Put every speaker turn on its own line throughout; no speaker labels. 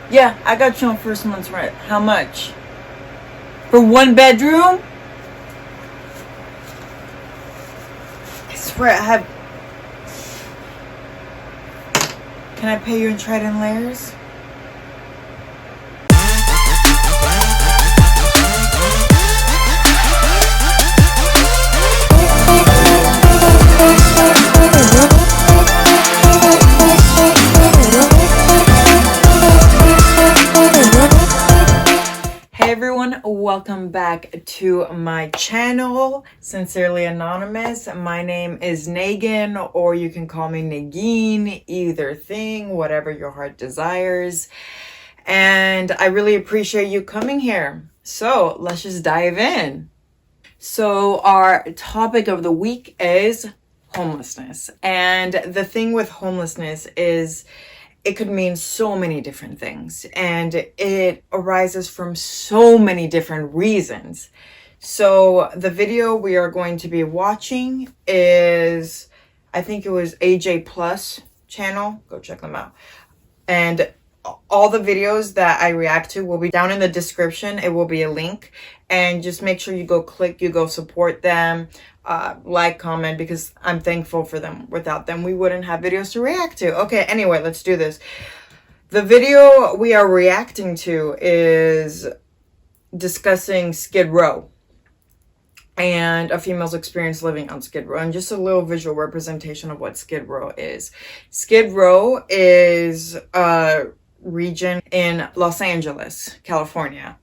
Yeah, I got you on first month's rent. How much? For 1 bedroom? I swear I have... Can I pay you in Trident layers? Hey everyone, welcome back to my channel, Sincerely Anonymous. My name is Negin, or you can call me Negin, either thing, whatever your heart desires. And I really appreciate you coming here. So let's just dive in. So our topic of the week is homelessness. And the thing with homelessness is it could mean so many different things, and it arises from so many different reasons. So the video we are going to be watching is, I think it was AJ Plus channel. Go check them out. And all the videos that I react to will be down in the description. It will be a link, and just make sure you go click, you go support them, like, comment, because I'm thankful for them. Without them, we wouldn't have videos to react to. Okay, anyway, let's do this. The video we are reacting to is discussing Skid Row and a female's experience living on Skid Row, and just a little visual representation of what Skid Row is. Skid Row is a region in Los Angeles, California.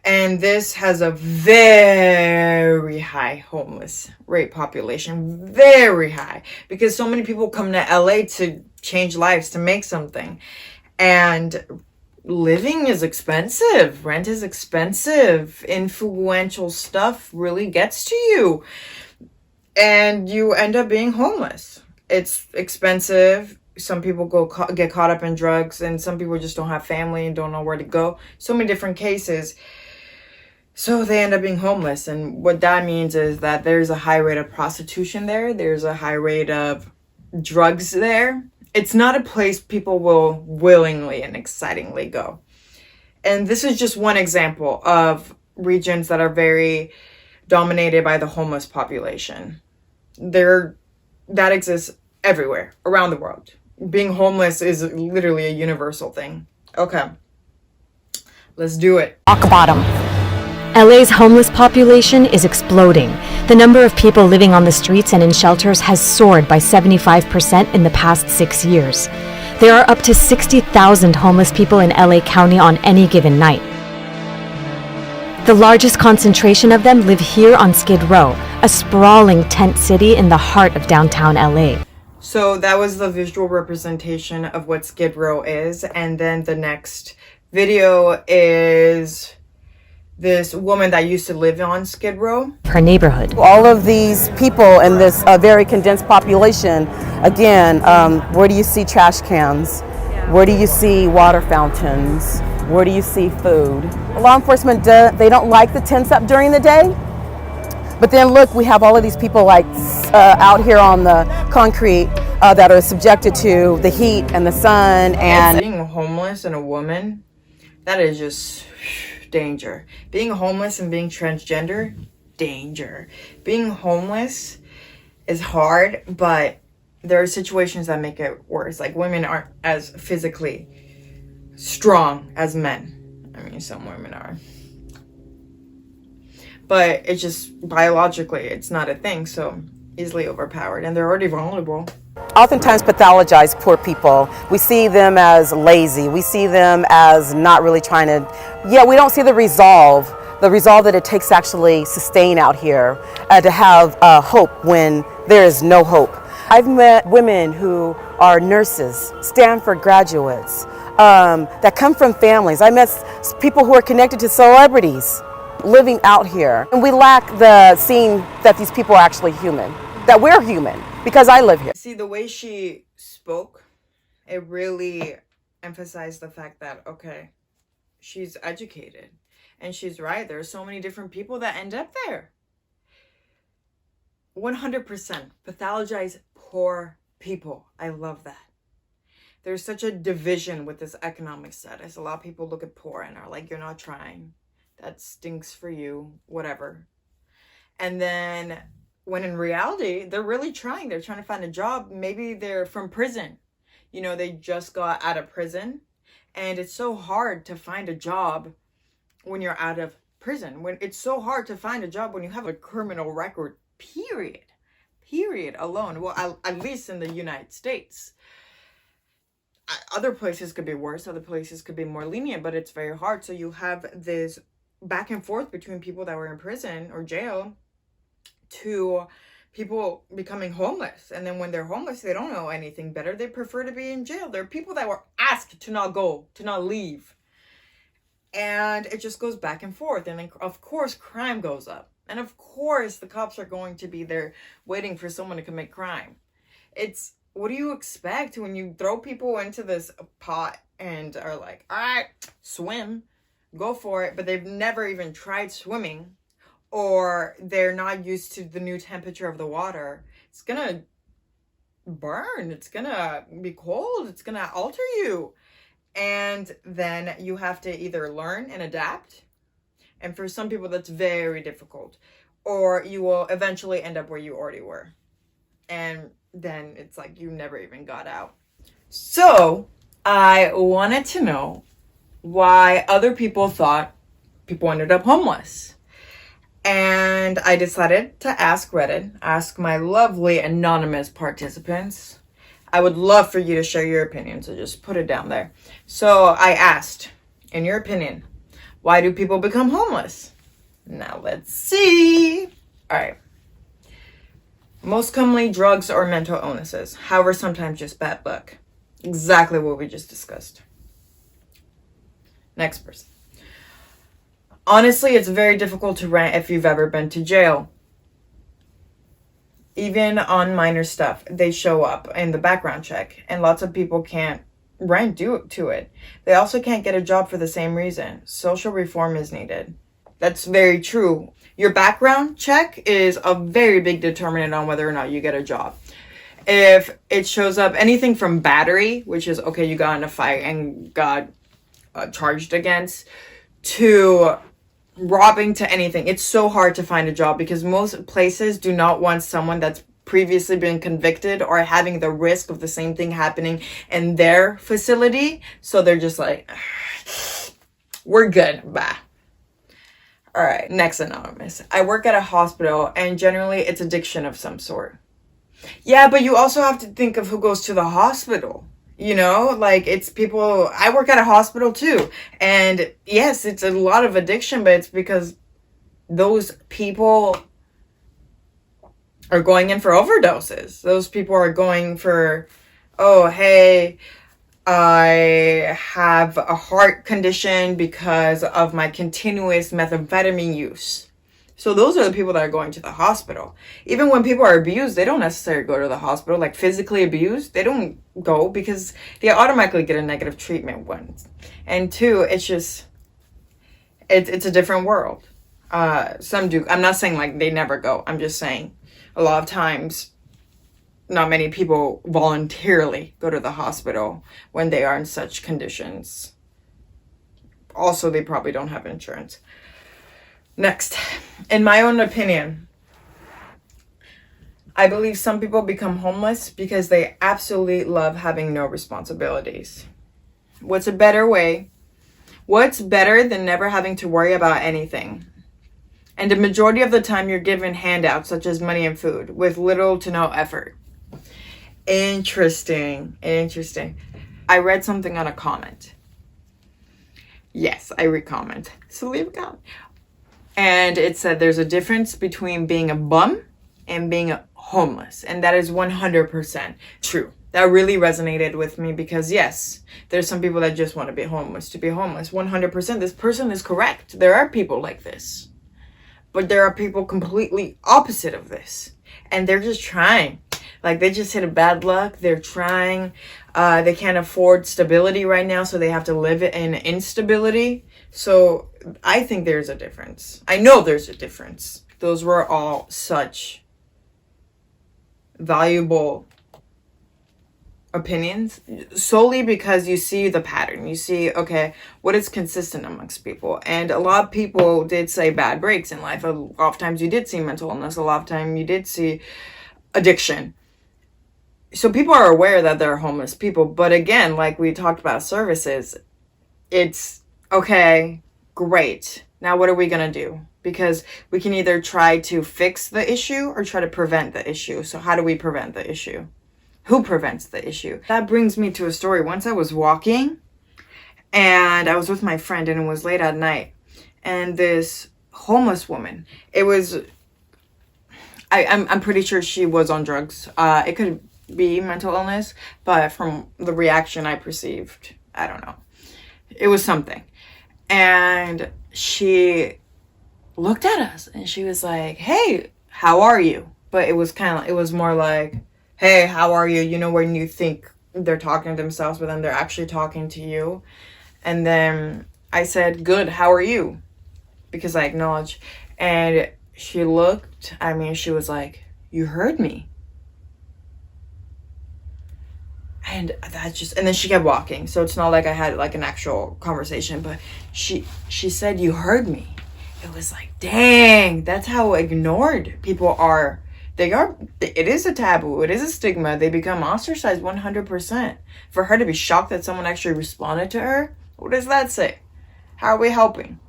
And this has a very high homeless rate population, very high, because so many people come to LA to change lives, to make something. And living is expensive. Rent is expensive. Influential stuff really gets to you. And you end up being homeless. It's expensive. Some people get caught up in drugs, and some people just don't have family and don't know where to go. So many different cases. So they end up being homeless. And what that means is that there's a high rate of prostitution there. There's a high rate of drugs there. It's not a place people will willingly and excitingly go. And this is just one example of regions that are very dominated by the homeless population. That exists everywhere around the world. Being homeless is literally a universal thing. Okay, let's do it.
Rock bottom. LA's homeless population is exploding. The number of people living on the streets and in shelters has soared by 75% in the past 6 years. There are up to 60,000 homeless people in LA County on any given night. The largest concentration of them live here on Skid Row, a sprawling tent city in the heart of downtown LA.
So that was the visual representation of what Skid Row is. And then the next video is this woman that used to live on Skid Row.
Her neighborhood.
All of these people in this very condensed population, again, where do you see trash cans? Where do you see water fountains? Where do you see food? Law enforcement, they don't like the tents up during the day. But then look, we have all of these people like out here on the concrete that are subjected to the heat and the sun. And
being homeless and a woman, that is just danger. Being homeless and being transgender, danger. Being homeless is hard, but there are situations that make it worse. Like, women aren't as physically strong as men. I mean, some women are. But it's just biologically, it's not a thing, so easily overpowered, and they're already vulnerable.
Oftentimes pathologize poor people. We see them as lazy. We see them as not really trying to, we don't see the resolve that it takes to actually sustain out here, to have hope when there is no hope. I've met women who are nurses, Stanford graduates, that come from families. I met people who are connected to celebrities living out here. And we lack the seeing that these people are actually human, that we're human, because I live here.
See, the way she spoke, it really emphasized the fact that, okay, she's educated. And she's right. There are so many different people that end up there. 100% pathologize poor people. I love that. there's such a division with this economic status. A lot of people look at poor and are like, you're not trying. That stinks for you, whatever. And then when in reality, they're really trying. They're trying to find a job. Maybe they're from prison. You know, they just got out of prison. And it's so hard to find a job when you're out of prison. When it's so hard to find a job when you have a criminal record, period alone. Well, at least in the United States. Other places could be worse. Other places could be more lenient, but it's very hard. So you have this back and forth between people that were in prison or jail to people becoming homeless. And then when they're homeless, they don't know anything better. They prefer to be in jail. There are people that were asked to not go, to not leave. And it just goes back and forth. And then, of course, crime goes up. And of course, the cops are going to be there waiting for someone to commit crime. It's, what do you expect when you throw people into this pot and are like, all right, swim, go for it. But they've never even tried swimming, or they're not used to the new temperature of the water. It's going to burn. It's going to be cold. It's going to alter you. And then you have to either learn and adapt. And for some people, that's very difficult. Or you will eventually end up where you already were. And then it's like you never even got out. So I wanted to know why other people thought people ended up homeless. And I decided to ask Reddit, ask my lovely anonymous participants. I would love for you to share your opinion, so just put it down there. So I asked, in your opinion, why do people become homeless? Now let's see. All right. Most commonly, drugs or mental illnesses. However, sometimes just bad luck. Exactly what we just discussed. Next person. Honestly, it's very difficult to rent if you've ever been to jail. Even on minor stuff, they show up in the background check, and lots of people can't rent due to it. They also can't get a job for the same reason. Social reform is needed. That's very true. Your background check is a very big determinant on whether or not you get a job. If it shows up anything from battery, which is, okay, you got in a fight and got charged against, to robbing, to anything, it's so hard to find a job because most places do not want someone that's previously been convicted or having the risk of the same thing happening in their facility. So they're just like, we're good, bye. All right, next anonymous. I work at a hospital and generally it's addiction of some sort. Yeah, but you also have to think of who goes to the hospital. You know, like it's people, I work at a hospital too. And yes, it's a lot of addiction, but it's because those people are going in for overdoses. Those people are going for, oh, hey, I have a heart condition because of my continuous methamphetamine use. So those are the people that are going to the hospital. Even when people are abused, they don't necessarily go to the hospital. Like physically abused, they don't go because they automatically get a negative treatment once. And two, it's just, it's a different world. Some do. I'm not saying like they never go. I'm just saying a lot of times, not many people voluntarily go to the hospital when they are in such conditions. Also, they probably don't have insurance. Next, in my own opinion, I believe some people become homeless because they absolutely love having no responsibilities. What's better than never having to worry about anything? And the majority of the time you're given handouts such as money and food with little to no effort. Interesting. I read something on a comment. Yes, I read comment. So leave a comment. And it said there's a difference between being a bum and being homeless. And that is 100% true. That really resonated with me because yes, there's some people that just want to be homeless. 100%. This person is correct. There are people like this. But there are people completely opposite of this. And they're just trying. Like they just hit a bad luck. They're trying. They can't afford stability right now. So they have to live in instability. So I think there's a difference. I know there's a difference. Those were all such valuable opinions solely because you see the pattern. You see, okay, what is consistent amongst people. And a lot of people did say bad breaks in life. A lot of times you did see mental illness. A lot of time you did see addiction. So people are aware that there are homeless people. But again, like we talked about services, it's okay, great. Now what are we going to do? Because we can either try to fix the issue or try to prevent the issue. So how do we prevent the issue? Who prevents the issue? That brings me to a story. Once I was walking and I was with my friend and it was late at night. And this homeless woman, it was, I'm pretty sure she was on drugs. It could be mental illness, but from the reaction I perceived, I don't know. It was something. And she looked at us and she was like, hey, how are you? But it was it was more like, hey, how are you? You know, when you think they're talking to themselves, but then they're actually talking to you. And then I said, good, how are you? Because I acknowledged. And she looked at me and she was like, you heard me. And and then she kept walking. So it's not like I had like an actual conversation, but she said, you heard me. It was like, dang, that's how ignored people are. It is a taboo. It is a stigma. They become ostracized 100%. For her to be shocked that someone actually responded to her, what does that say? How are we helping?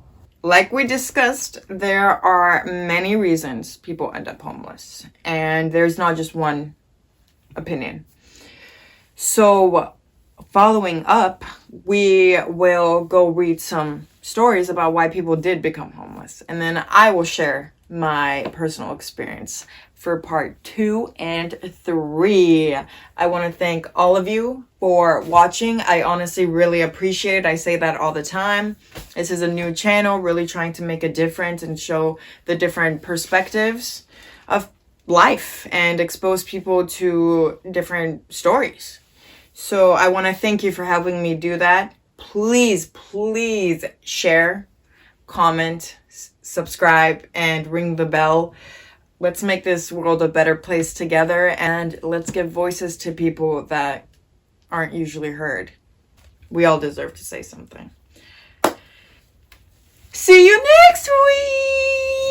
Like we discussed, there are many reasons people end up homeless. And there's not just one opinion. So following up, we will go read some stories about why people did become homeless. And then I will share my personal experience for part 2 and 3. I want to thank all of you for watching. I honestly really appreciate it. I say that all the time. This is a new channel, really trying to make a difference and show the different perspectives of life and expose people to different stories. So I want to thank you for helping me do that. Please share, comment, subscribe, and ring the bell. Let's make this world a better place together, and let's give voices to people that aren't usually heard. We all deserve to say something. See you next week!